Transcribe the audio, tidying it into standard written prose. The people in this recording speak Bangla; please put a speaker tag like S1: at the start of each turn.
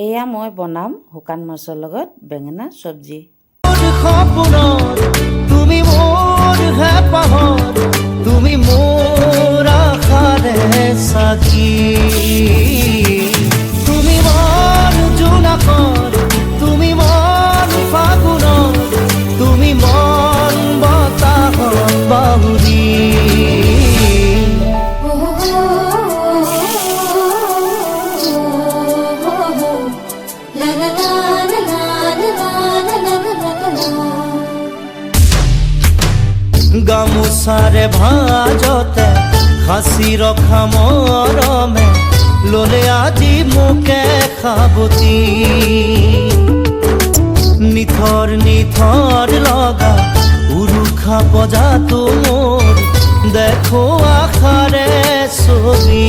S1: এয়া মই বনাম শুকান মাছৰ লগত বেঙেনা চব্জি।
S2: তুমি মোর হেপাহর, তুমি মোর আখারে সাকি, তুমি মন জুনাকর, তুমি মন ফাগুনর, তুমি মন বতাহর বাহুরি। গামোচাৰে ভাজতে সাঁচি ৰখা মৰমে ললে আজি মোকে সাৱতি, নিথৰ নিথৰ লগা উৰুষা বজাতো মোৰ দেখো আশাৰে ছবি।